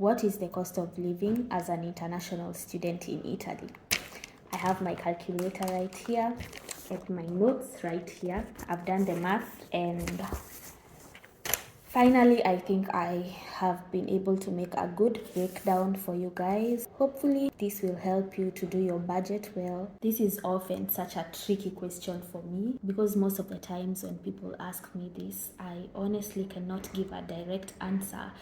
what is the cost of living as an international student in Italy? I have my calculator right here and my notes right here. I've done the math, and finally, I think I have been able to make a good breakdown for you guys. Hopefully, this will help you to do your budget well. This is often such a tricky question for me because most of the times when people ask me this, I honestly cannot give a direct answer.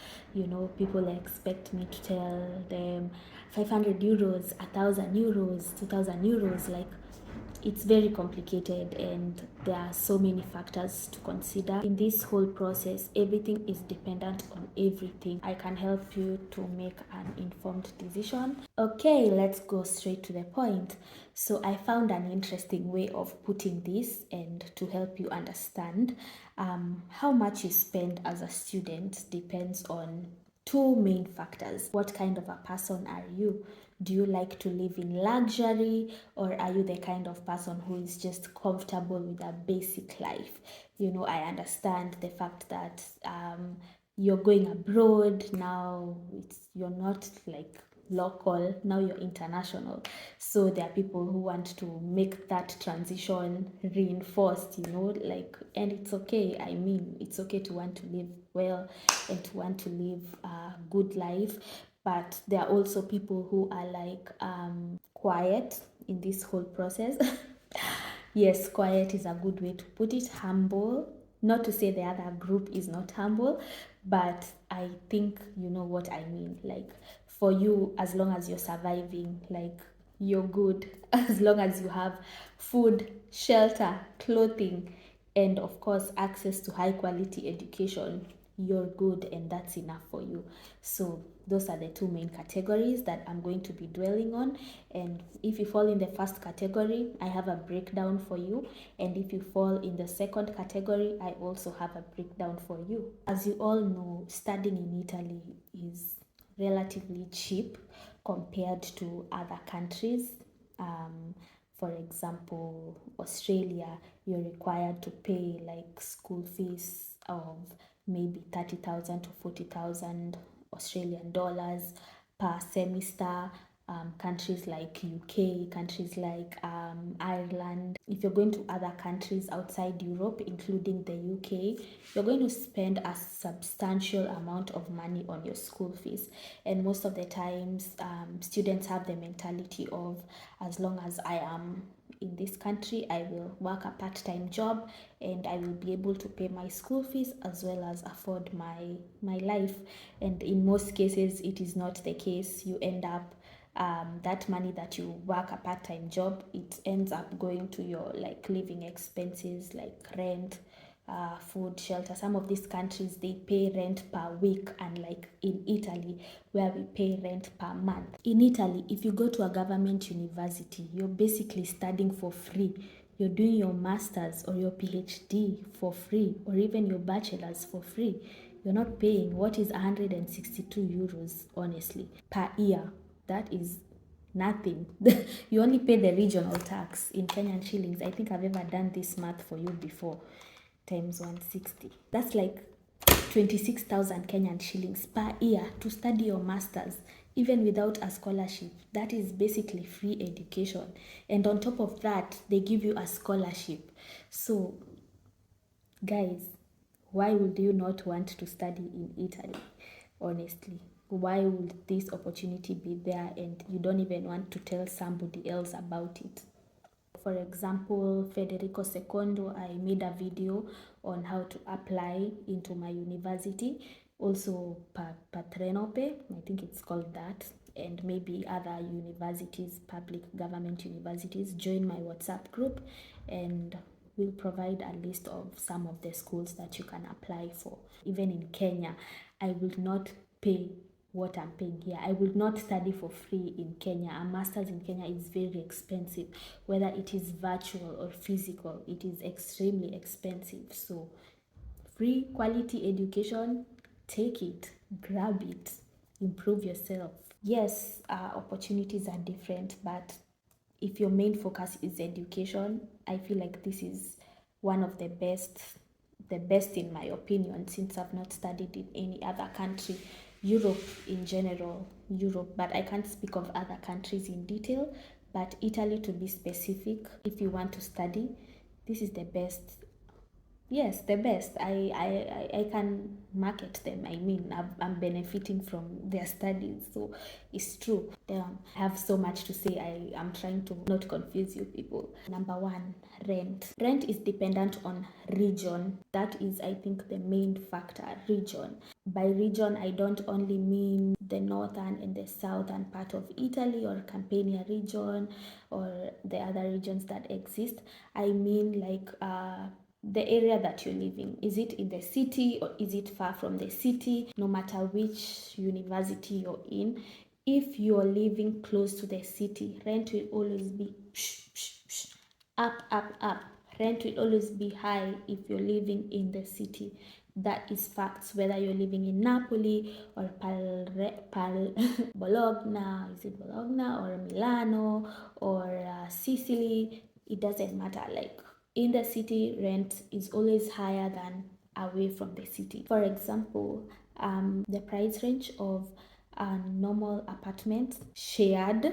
People expect me to tell them 500 euros, 1,000 euros, 2,000 euros. Like, it's very complicated and there are so many factors to consider in this whole process. Everything is dependent on everything. I can help you to make an informed decision. Okay, let's go straight to the point. So I found an interesting way of putting this and to help you understand how much you spend as a student depends on two main factors. What kind of a person are you? Do you like to live in luxury, or are you the kind of person who is just comfortable with a basic life? I understand the fact that you're going abroad now. You're not like local, now you're international. So there are people who want to make that transition reinforced, and it's okay. I mean, it's okay to want to live well and to want to live a good life, but there are also people who are like quiet in this whole process. Yes, quiet is a good way to put it. Humble, not to say the other group is not humble, but I think you know what I mean. Like, for you, as long as you're surviving, like, you're good. As long as you have food, shelter, clothing, and of course access to high quality education, you're good, and that's enough for you. So those are the two main categories that I'm going to be dwelling on. And if you fall in the first category, I have a breakdown for you, and if you fall in the second category, I also have a breakdown for you. As you all know, studying in Italy is relatively cheap compared to other countries. For example, Australia, you're required to pay like school fees of maybe 30,000 to 40,000 Australian dollars per semester. Countries like UK, countries like Ireland. If you're going to other countries outside Europe, including the UK, you're going to spend a substantial amount of money on your school fees. And most of the times, students have the mentality of, as long as I am in this country, I will work a part-time job and I will be able to pay my school fees as well as afford my life. And in most cases, it is not the case. You end up that money that you work a part-time job, it ends up going to your like living expenses like rent, food, shelter. Some of these countries, they pay rent per week, unlike in Italy where we pay rent per month. In Italy, if you go to a government university, you're basically studying for free. You're doing your master's or your PhD for free, or even your bachelor's for free. You're not paying what is 162 euros, honestly, per year. That is nothing. You only pay the regional tax in Kenyan shillings. I think I've ever done this math for you before. Times 160. That's like 26,000 Kenyan shillings per year to study your master's, even without a scholarship. That is basically free education. And on top of that, they give you a scholarship. So, guys, why would you not want to study in Italy? Honestly, why would this opportunity be there and you don't even want to tell somebody else about it? For example, Federico Secondo, I made a video on how to apply into my university. Also, Patrenope, I think it's called that, and maybe other universities, public government universities. Join my WhatsApp group and we'll provide a list of some of the schools that you can apply for. Even in Kenya, I will not pay what I'm paying here. I will not study for free in Kenya. A master's in Kenya is very expensive. Whether it is virtual or physical, it is extremely expensive. So free quality education, take it, grab it, improve yourself. Yes, opportunities are different, but if your main focus is education, I feel like this is one of the best in my opinion, since I've not studied in any other country. Europe in general, Europe, but I can't speak of other countries in detail. But Italy, to be specific, if you want to study, this is the best. Yes, the best. I can market them. I mean, I'm benefiting from their studies, so it's true. I have so much to say. I'm trying to not confuse you people. Number one, rent. Rent is dependent on region. That is, I think, the main factor. Region. By region, I don't only mean the northern and the southern part of Italy or Campania region or the other regions that exist. I mean, like, the area that you're living. Is it in the city or is it far from the city? No matter which university you're in, if you're living close to the city, rent will always be up, up, up. Rent will always be high if you're living in the city. That is facts, whether you're living in Napoli or Bologna, is it Bologna or Milano or Sicily? It doesn't matter. Like, in the city, rent is always higher than away from the city. For example, the price range of a normal apartment shared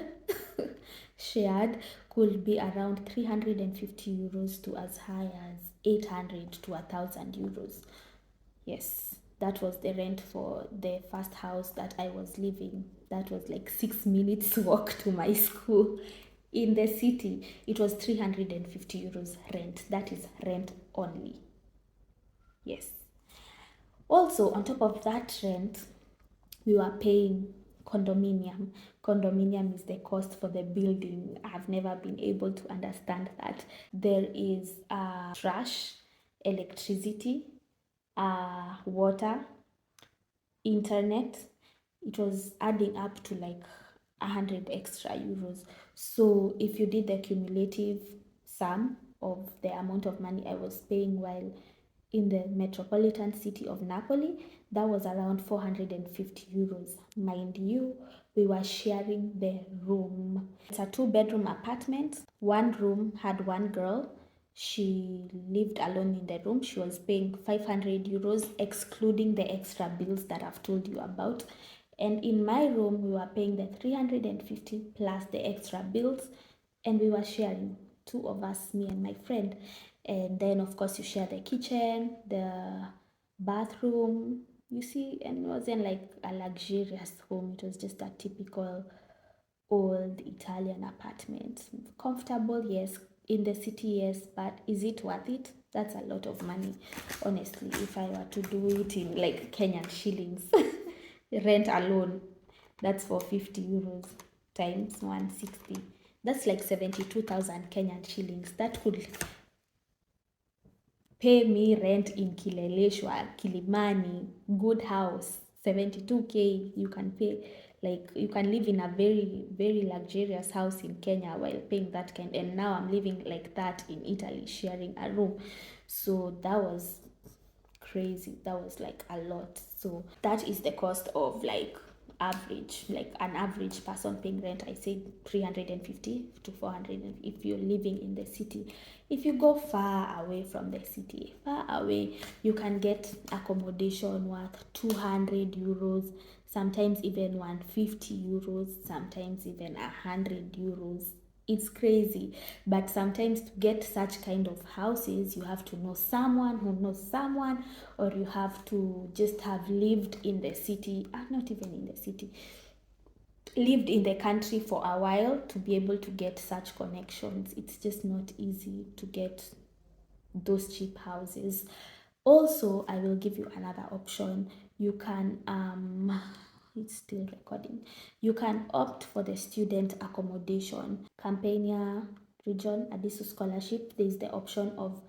shared could be around 350 euros to as high as 800 to 1000 euros. Yes, that was the rent for the first house that I was living. That was like 6 minutes walk to my school. In the city, it was 350 euros rent. That is rent only. Yes. Also, on top of that rent, we were paying condominium. Condominium is the cost for the building. I've never been able to understand that. There is trash, electricity, water, internet. It was adding up to like 100 extra euros. So if you did the cumulative sum of the amount of money I was paying while in the metropolitan city of Napoli, that was around 450 euros. Mind you, we were sharing the room. It's a 2-bedroom apartment. One room had one girl. She lived alone in the room. She was paying 500 euros, excluding the extra bills that I've told you about. And in my room, we were paying the 350 plus the extra bills, and we were sharing, two of us, me and my friend. And then, of course, you share the kitchen, the bathroom, you see, and it wasn't like a luxurious home. It was just a typical old Italian apartment. Comfortable, yes. In the city, yes. But is it worth it? That's a lot of money, honestly. If I were to do it in like Kenyan shillings, rent alone, that's for 50 euros times 160. That's like 72,000 Kenyan shillings. That could pay me rent in Kileleshwa, Kilimani, good house, 72k. You can pay, like, you can live in a very, very luxurious house in Kenya while paying that kind. And now I'm living like that in Italy, sharing a room. So that was crazy. That was like a lot. So that is the cost of like average, like an average person paying rent. I say 350 to 400 if you're living in the city. If you go far away from the city, far away, you can get accommodation worth 200 euros, sometimes even 150 euros, sometimes even 100 euros. It's crazy. But sometimes to get such kind of houses, you have to know someone who knows someone, or you have to just have lived in the city, not even in the city, lived in the country for a while to be able to get such connections. It's just not easy to get those cheap houses. Also, I will give you another option. You can it's still recording. You can opt for the student accommodation. Campania region Adisu scholarship, there is the option of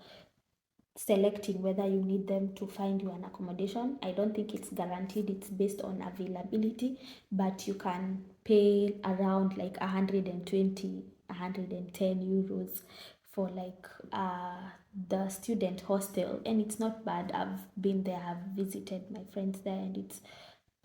selecting whether you need them to find you an accommodation. I don't think it's guaranteed, it's based on availability, but you can pay around like 120, 110 euros for like the student hostel, and it's not bad. I've been there, I've visited my friends there, and it's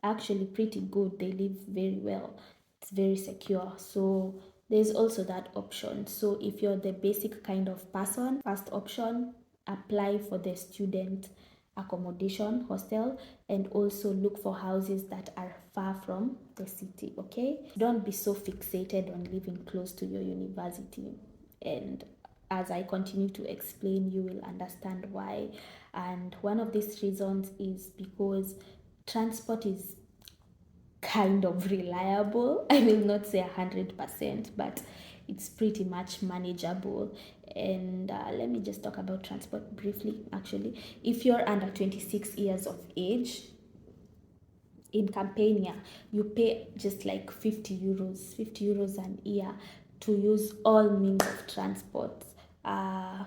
actually pretty good. They live very well, it's very secure. So there's also that option. So if you're the basic kind of person, first option, apply for the student accommodation, hostel, and also look for houses that are far from the city. Okay, don't be so fixated on living close to your university, and as I continue to explain, you will understand why. And one of these reasons is because transport is kind of reliable. I will not say 100%, but it's pretty much manageable. And let me just talk about transport briefly. Actually, if you're under 26 years of age, in Campania, you pay just like 50 euros an year to use all means of transport, uh,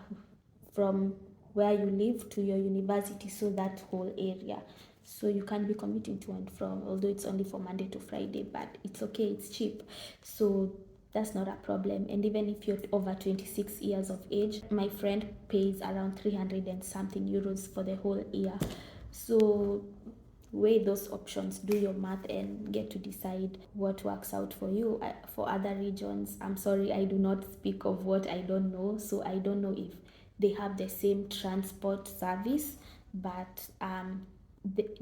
from where you live to your university, so that whole area. So you can be commuting to and from, although it's only for Monday to Friday, but it's okay, it's cheap. So that's not a problem. And even if you're over 26 years of age, my friend pays around 300 and something euros for the whole year. So weigh those options, do your math, and get to decide what works out for you. For other regions, I'm sorry, I do not speak of what I don't know, so I don't know if they have the same transport service, but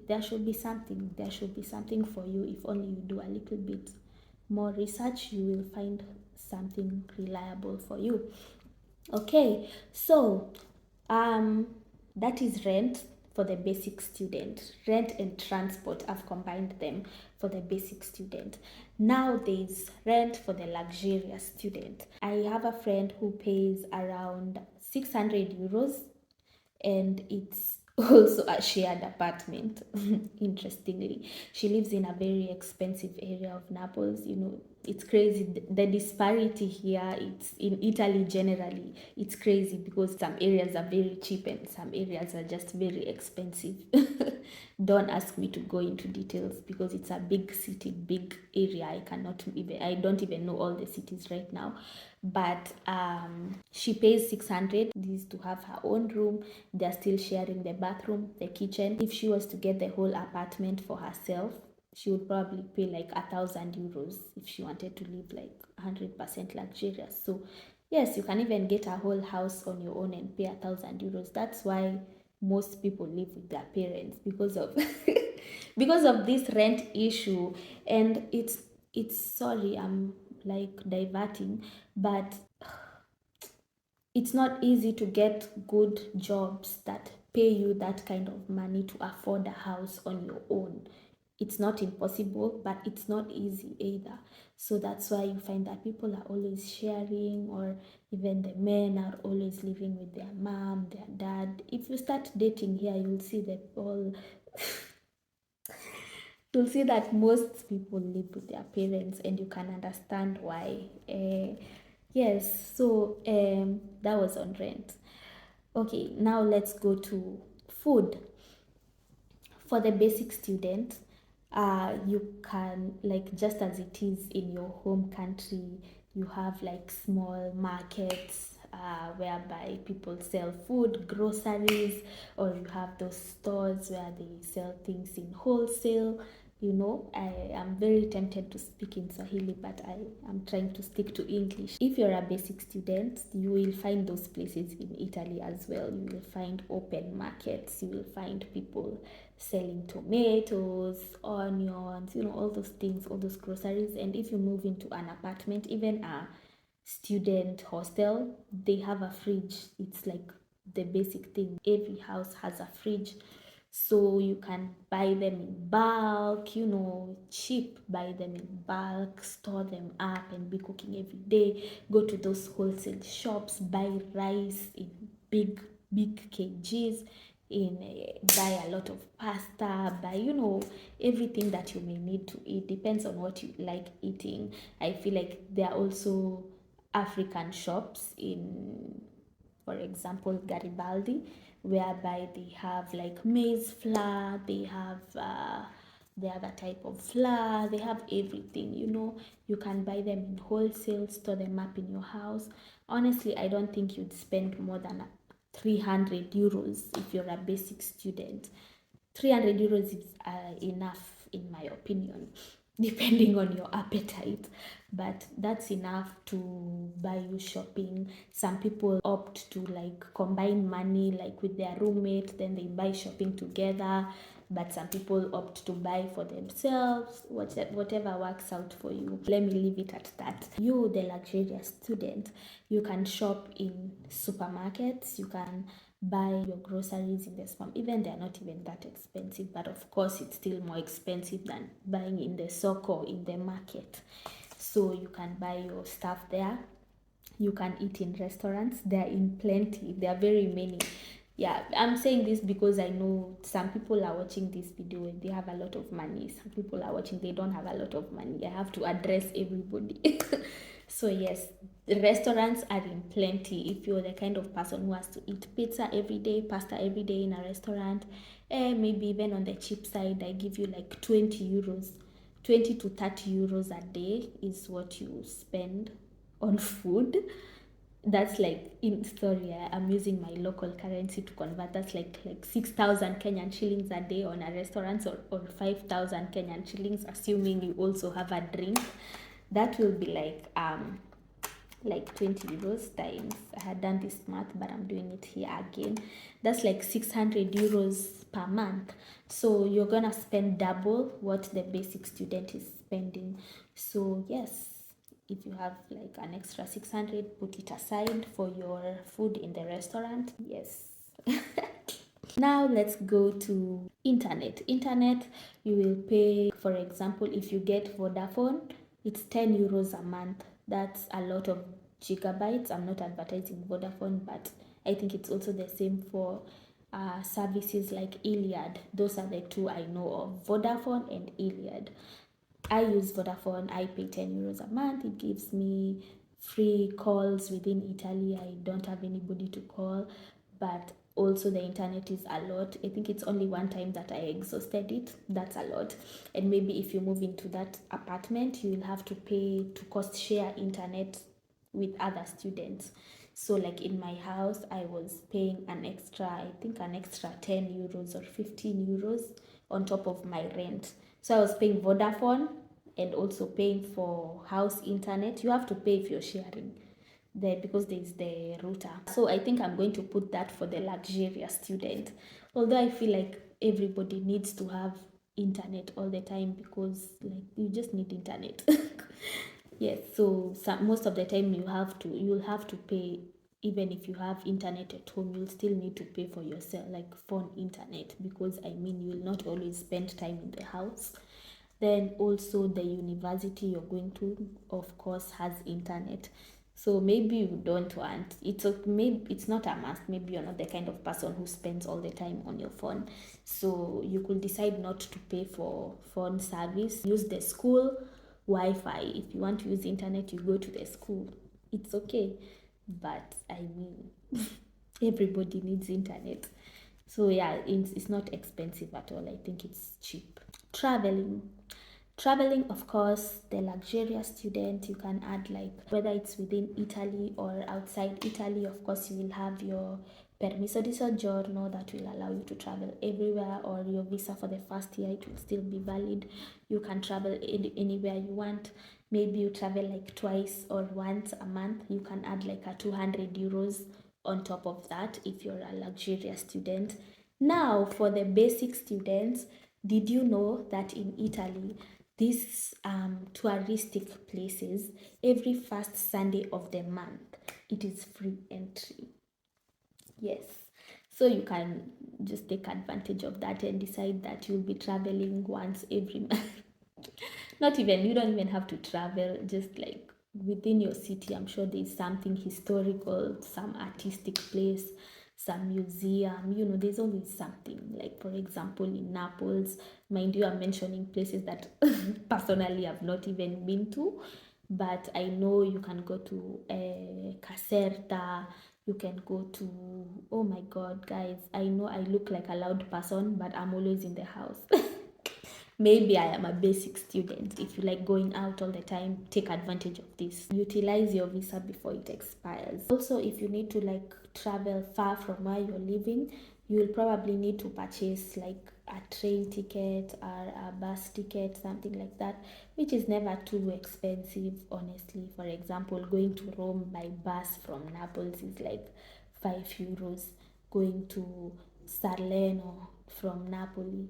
there should be something. There should be something for you. If only you do a little bit more research, you will find something reliable for you. Okay, so um, that is rent for the basic student. Rent and transport, I've combined them for the basic student. Now there's rent for the luxurious student. I have a friend who pays around 600 euros, and it's also a shared apartment. Interestingly, she lives in a very expensive area of Naples. It's crazy, the disparity here. It's in Italy generally, it's crazy because some areas are very cheap and some areas are just very expensive. Don't ask me to go into details because it's a big city, big area. I don't even know all the cities right now. But she pays 600. This is to have her own room. They're still sharing the bathroom, the kitchen. If she was to get the whole apartment for herself, she would probably pay like 1,000 euros if she wanted to live like 100% luxurious. So yes, you can even get a whole house on your own and pay 1,000 euros. That's why most people live with their parents, because of because of this rent issue. And it's sorry, I'm like diverting, but it's not easy to get good jobs that pay you that kind of money to afford a house on your own. It's not impossible, but it's not easy either. So that's why you find that people are always sharing, or even the men are always living with their mom, their dad. If you start dating here, you'll see that most people live with their parents, and you can understand why. Yes, so that was on rent. Okay, now let's go to food. For the basic student, you can, like, just as it is in your home country, you have like small markets whereby people sell food, groceries, or you have those stores where they sell things in wholesale. I am very tempted to speak in Swahili, but I am trying to stick to English. If you're a basic student, you will find those places in Italy as well. You will find open markets, you will find people selling tomatoes, onions, all those things, all those groceries. And if you move into an apartment, even a student hostel, they have a fridge. It's like the basic thing. Every house has a fridge. So you can buy them in bulk, cheap, buy them in bulk, store them up, and be cooking every day. Go to those wholesale shops, buy rice in big, big kgs, buy a lot of pasta, buy, everything that you may need to eat. Depends on what you like eating. I feel like there are also African shops in, for example, Garibaldi, whereby they have like maize flour, they have the other type of flour, they have everything. You can buy them in wholesale, store them up in your house. Honestly, I don't think you'd spend more than 300 euros if you're a basic student. 300 euros is enough, in my opinion. depending on your appetite, but that's enough to buy you shopping. Some people opt to like combine money like with their roommate, then they buy shopping together, but some people opt to buy for themselves. Whatever works out for you. Let me leave it at that. You, the luxurious student, you can shop in supermarkets, you can buy your groceries in the supermarket. Even they're not even that expensive, but of course it's still more expensive than buying in the sock or in the market. So you can buy your stuff there. You can eat in restaurants. They're in plenty. There are very many. Yeah, I'm saying this because I know some people are watching this video and they have a lot of money. Some people are watching, they don't have a lot of money. I have to address everybody. So yes, the restaurants are in plenty. If you're the kind of person who has to eat pizza every day, pasta every day in a restaurant, maybe even on the cheap side, I give you like 20 euros. 20 to 30 euros a day is what you spend on food. That's like, in story, I'm using my local currency to convert. That's like 6,000 Kenyan shillings a day on a restaurant, or 5,000 Kenyan shillings, assuming you also have a drink. That will be like 20 euros times, I had done this math but I'm doing it here again, that's like 600 euros per month. So you're gonna spend double what the basic student is spending. So yes, if you have like an extra 600, put it aside for your food in the restaurant. Yes. Now let's go to internet. Internet, you will pay, for example, if you get Vodafone, it's 10 euros a month. That's a lot of gigabytes. I'm not advertising Vodafone, but I think it's also the same for services like Iliad. Those are the two I know of, Vodafone and Iliad. I use Vodafone. I pay 10 euros a month. It gives me free calls within Italy. I don't have anybody to call, but also the internet is a lot. I think it's only one time that I exhausted it. That's a lot. And maybe if you move into that apartment, you will have to pay to cost share internet with other students. So like in my house, I was paying an extra, I think an extra 10 euros or 15 euros on top of my rent. So I was paying Vodafone and also paying for house internet. You have to pay if you're sharing there because there is the router. So I think I'm going to put that for the luxurious student. Although I feel like everybody needs to have internet all the time because like you just need internet. Yes, so most of the time you'll have to pay. Even if you have internet at home, you'll still need to pay for yourself, like phone internet, because I mean you'll not always spend time in the house. Then also the university you're going to, of course, has internet. So maybe you don't want maybe it's not a must. Maybe you're not the kind of person who spends all the time on your phone. So you could decide not to pay for phone service. Use the school Wi-Fi. If you want to use internet, you go to the school. It's okay. But I mean, everybody needs internet. So yeah, it's not expensive at all. I think it's cheap. Traveling, of course, the luxurious student, you can add like whether it's within Italy or outside Italy. Of course, you will have your permesso di soggiorno that will allow you to travel everywhere, or your visa for the first year, it will still be valid. You can travel anywhere you want. Maybe you travel like twice or once a month. You can add like a 200 euros on top of that if you're a luxurious student. Now, for the basic students, did you know that in Italy, these touristic places, every first Sunday of the month, it is free entry? Yes. So you can just take advantage of that and decide that you'll be traveling once every month. Not even, you don't even have to travel, just like within your city. I'm sure there's something historical, some artistic place, some museum, there's always something. Like, for example, in Naples, mind you, I'm mentioning places that personally I've not even been to, but I know you can go to Caserta, you can go to, oh my god, guys, I know I look like a loud person, but I'm always in the house. Maybe I am a basic student. If you like going out all the time, take advantage of this. Utilize your visa before it expires. Also, if you need to like travel far from where you're living, you will probably need to purchase like a train ticket or a bus ticket, something like that, which is never too expensive, honestly. For example, going to Rome by bus from Naples is like 5 euros. Going to Salerno from Napoli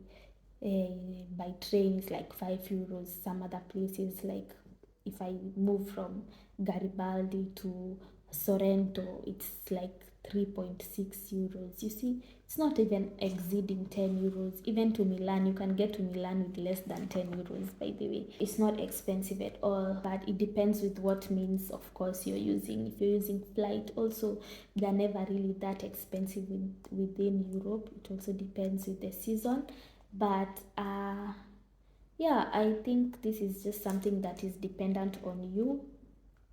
by train is like 5 euros. Some other places, like if I move from Garibaldi to Sorrento, it's like 3.6 euros. You see, it's not even exceeding 10 euros. Even to Milan, you can get to Milan with less than 10 euros, by the way. It's not expensive at all, but it depends with what means, of course, you're using. If you're using flight, also, they're never really that expensive within Europe. It also depends with the season. But yeah, I think this is just something that is dependent on you.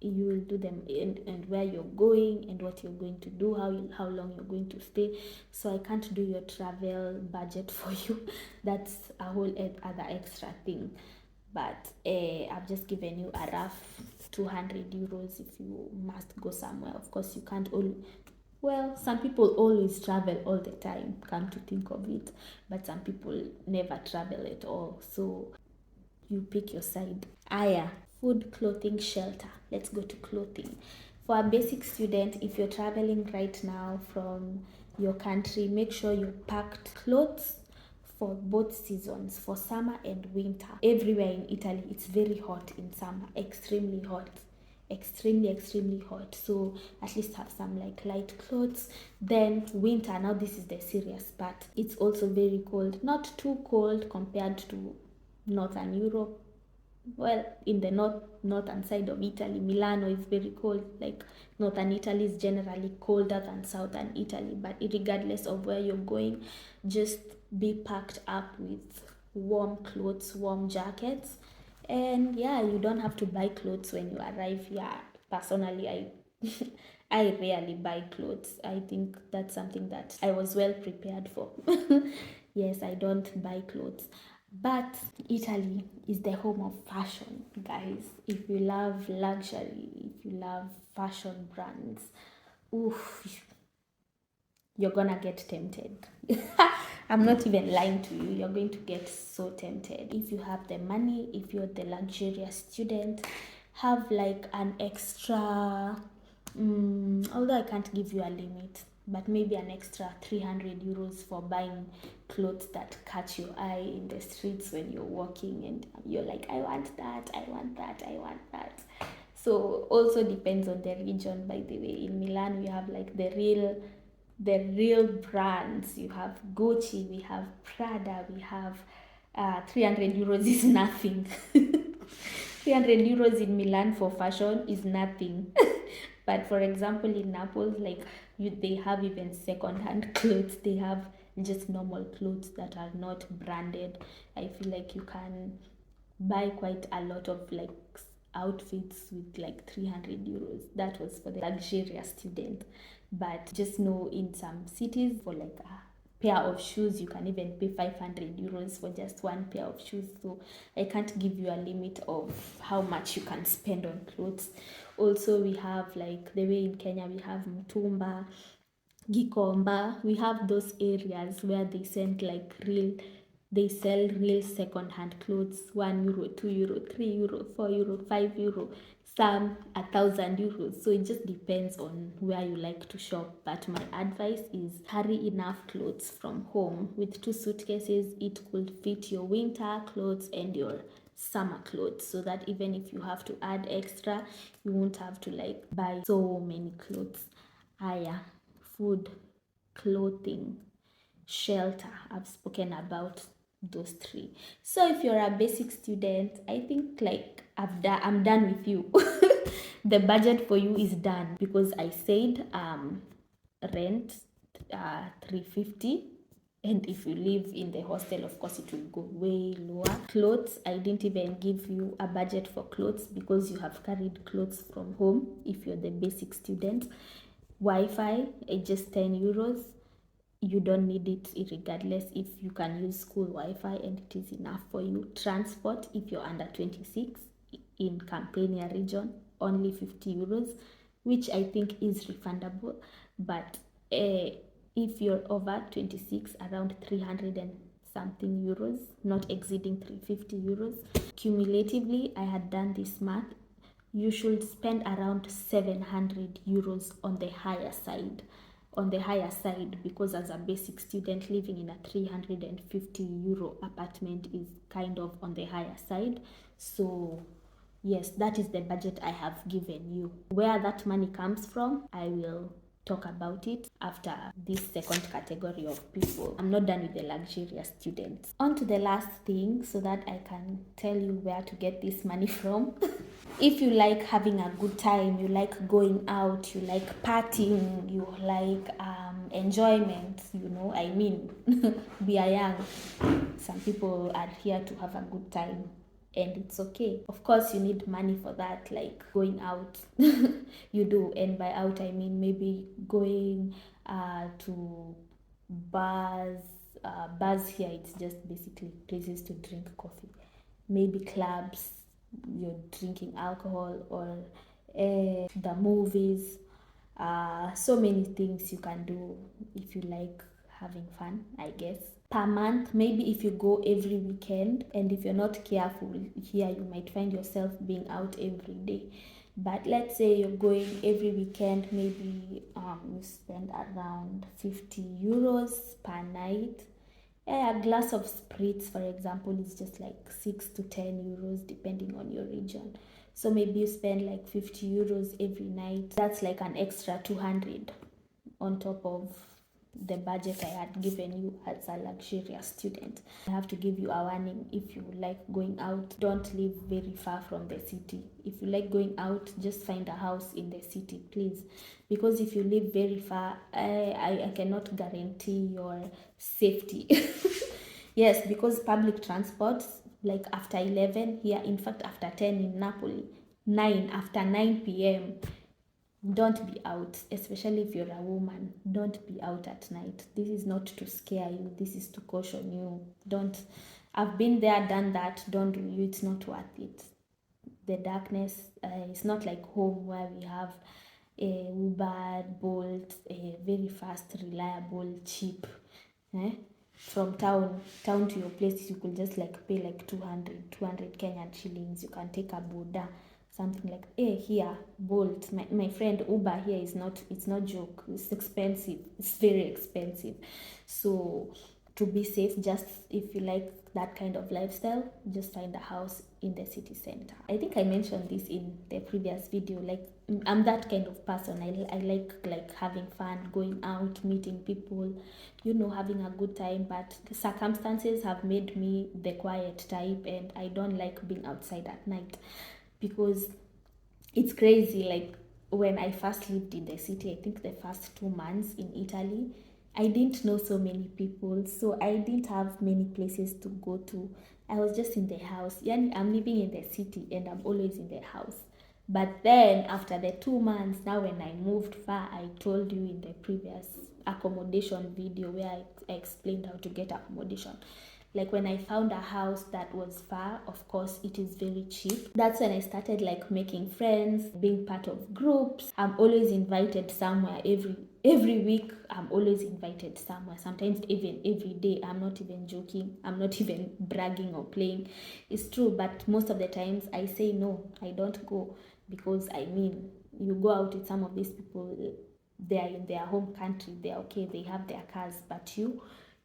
You will do them, and where you're going and what you're going to do, how long you're going to stay. So I can't do your travel budget for you. That's a whole other extra thing. But I've just given you a rough 200 euros if you must go somewhere. Of course, you can't all. Well, some people always travel all the time, come to think of it, but some people never travel at all. So you pick your side. Aya, food, clothing, shelter. Let's go to clothing. For a basic student, if you're traveling right now from your country, make sure you packed clothes for both seasons, for summer and winter. Everywhere in Italy, it's very hot in summer, extremely hot, extremely hot. So at least have some like light clothes. Then winter, now this is the serious part. It's also very cold, not too cold compared to Northern Europe. Well, in the northern side of Italy, Milano is very cold. Like northern Italy is generally colder than southern Italy. But regardless of where you're going, just be packed up with warm clothes, warm jackets, and yeah, you don't have to buy clothes when you arrive. Yeah, personally, I I rarely buy clothes. I think that's something that I was well prepared for. Yes, I don't buy clothes. But Italy is the home of fashion, guys. If you love luxury, if you love fashion brands, oof, you're gonna get tempted. I'm not even lying to you. You're going to get so tempted. If you have the money, if you're the luxurious student, have like an extra, although I can't give you a limit, but maybe an extra 300 euros for buying clothes that catch your eye in the streets when you're walking and you're like, I want that, I want that, I want that. So also depends on the region, by the way. In Milan, we have like the real brands. You have Gucci, we have Prada, we have 300 euros is nothing. 300 euros in Milan for fashion is nothing. But for example, in Naples, like they have even second-hand clothes. They have just normal clothes that are not branded. I feel like you can buy quite a lot of like outfits with like 300 euros. That was for the luxurious student. But just know in some cities, for like a pair of shoes, you can even pay 500 euros for just one pair of shoes. So I can't give you a limit of how much you can spend on clothes. Also, we have like the way in Kenya we have Mtumba, Gikomba. We have those areas where they sell real second-hand clothes. €1, €2, €3, €4, €5, some 1,000 euros. So it just depends on where you like to shop. But my advice is carry enough clothes from home. With 2 suitcases, it could fit your winter clothes and your summer clothes, so that even if you have to add extra, you won't have to like buy so many clothes. Aya, food, clothing, shelter. I've spoken about those three. So if you're a basic student, I think like I'm done with you. The budget for you is done, because I said rent 350, and if you live in the hostel, of course it will go way lower. Clothes, I didn't even give you a budget for clothes because you have carried clothes from home if you're the basic student. Wi-Fi, just 10 euros. You don't need it regardless if you can use school Wi-Fi and it is enough for you. Transport, if you're under 26 in Campania region, only 50 euros, which I think is refundable. But if you're over 26, around something euros, not exceeding 350 euros. Cumulatively, I had done this math. You should spend around 700 euros on the higher side. Because as a basic student, living in a 350 euro apartment is kind of on the higher side. So yes, that is the budget I have given you. Where that money comes from, I will talk about it after this second category of people. I'm not done with the luxurious students. On to the last thing, so that I can tell you where to get this money from. If you like having a good time, you like going out, you like partying, you like enjoyment, we are young. Some people are here to have a good time, and it's okay. Of course, you need money for that, like going out. You do, and by out I mean maybe going to bars. Bars here, it's just basically places to drink coffee. Maybe clubs, you're drinking alcohol, or the movies. So many things you can do if you like having fun, I guess. Per month, maybe if you go every weekend, and if you're not careful here, you might find yourself being out every day. But let's say you're going every weekend, maybe you spend around 50 euros per night. A glass of spritz, for example, is just like 6 to 10 euros depending on your region. So maybe you spend like 50 euros every night. That's like an extra 200 on top of the budget I had given you as a luxurious student. I have to give you a warning. If you like going out, don't live very far from the city. If you like going out, just find a house in the city, please. Because if you live very far, I cannot guarantee your safety. Yes, because public transport, like after 11 here, in fact after 10 in Napoli, after 9 p.m., don't be out, especially if you're a woman. Don't be out at night. This is not to scare you, this is to caution you. Don't. I've been there, done that. Don't do you. It's not worth it. The darkness, it's not like home where we have a Uber, Bolt, a very fast, reliable, cheap. From town to your place, you could just like pay like 200 Kenyan shillings. You can take a boda, something like, here Bolt, my friend, Uber here is not, it's not joke, it's expensive, it's very expensive. So to be safe, just if you like that kind of lifestyle, just find a house in the city center. I think I mentioned this in the previous video. Like, I'm that kind of person. I like having fun, going out, meeting people, having a good time. But the circumstances have made me the quiet type, and I don't like being outside at night, because it's crazy. Like, when I first lived in the city, I think the first 2 months in Italy, I didn't know so many people, so I didn't have many places to go to. I was just in the house. Yeah, I'm living in the city and I'm always in the house. But then after the 2 months, now when I moved far, I told you in the previous accommodation video where I explained how to get accommodation. Like, when I found a house that was far, of course it is very cheap. That's when I started like making friends, being part of groups. I'm always invited somewhere. Every week I'm always invited somewhere, sometimes even every day. I'm not even joking, I'm not even bragging or playing. It's true. But most of the times I say no, I don't go, because you go out with some of these people, they are in their home country, they're okay, they have their cars. But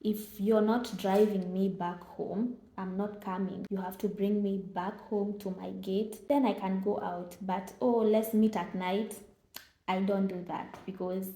if you're not driving me back home, I'm not coming. You have to bring me back home to my gate, then I can go out. But let's meet at night, I don't do that, because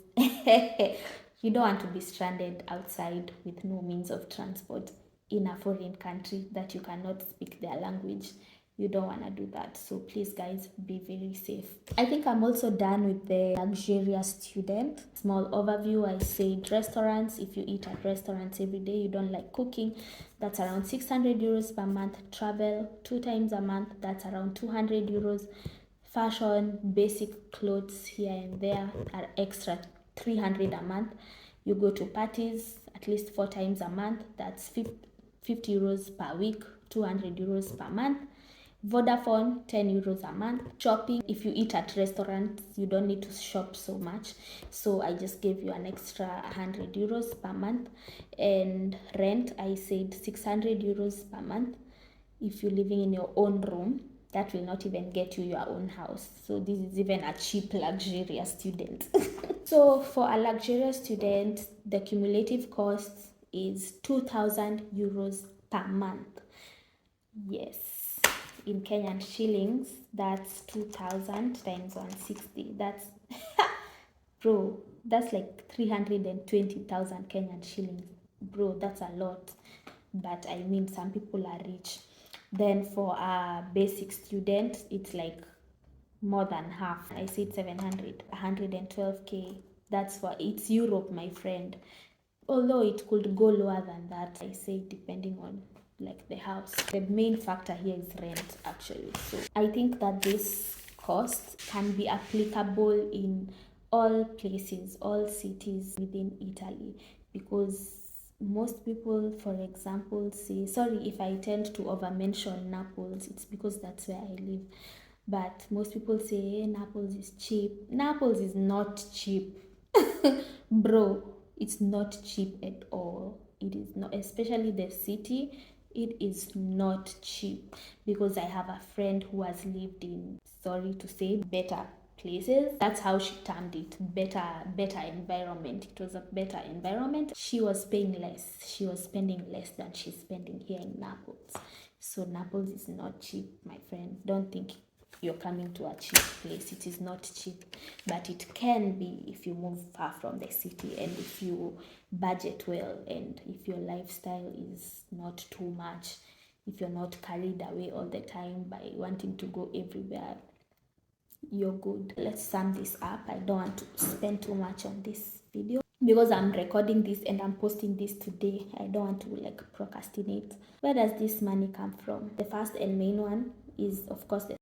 you don't want to be stranded outside with no means of transport in a foreign country that you cannot speak their language. You don't want to do that. So please, guys, be very safe. I think I'm also done with the luxurious student. Small overview. I said restaurants. If you eat at restaurants every day, you don't like cooking, that's around 600 euros per month. Travel 2 times a month, that's around 200 euros. Fashion, basic clothes here and there are extra 300 a month. You go to parties at least 4 times a month, that's 50 euros per week, 200 euros per month. Vodafone, 10 euros a month. Shopping, if you eat at restaurants, you don't need to shop so much. So I just gave you an extra 100 euros per month. And rent, I said 600 euros per month. If you're living in your own room, that will not even get you your own house. So this is even a cheap, luxurious student. So for a luxurious student, the cumulative cost is 2,000 euros per month. Yes, in Kenyan shillings, that's 2,000 times 160. That's, bro, that's like 320,000 Kenyan shillings. Bro, that's a lot. But I mean, some people are rich. Then for a basic student, it's like more than half. I said 700, 112k. That's for, it's Europe, my friend. Although it could go lower than that, I say depending on like the house. The main factor here is rent actually. So I think that this cost can be applicable in all places, all cities within Italy, because most people, for example, say, sorry if I tend to over mention Naples, it's because that's where I live. But most people say, hey, Naples is cheap. Naples is not cheap. Bro, it's not cheap at all. It is not, especially the city. It is not cheap, because I have a friend who has lived in, sorry to say, better places. That's how she termed it. Better environment. It was a better environment. She was paying less. She was spending less than she's spending here in Naples. So Naples is not cheap, my friend. Don't think you're coming to a cheap place. It is not cheap, but it can be if you move far from the city, and if you budget well, and if your lifestyle is not too much, if you're not carried away all the time by wanting to go everywhere, you're good. Let's sum this up. I don't want to spend too much on this video because I'm recording this and I'm posting this today. I don't want to like procrastinate. Where does this money come from? The first and main one is, of course, the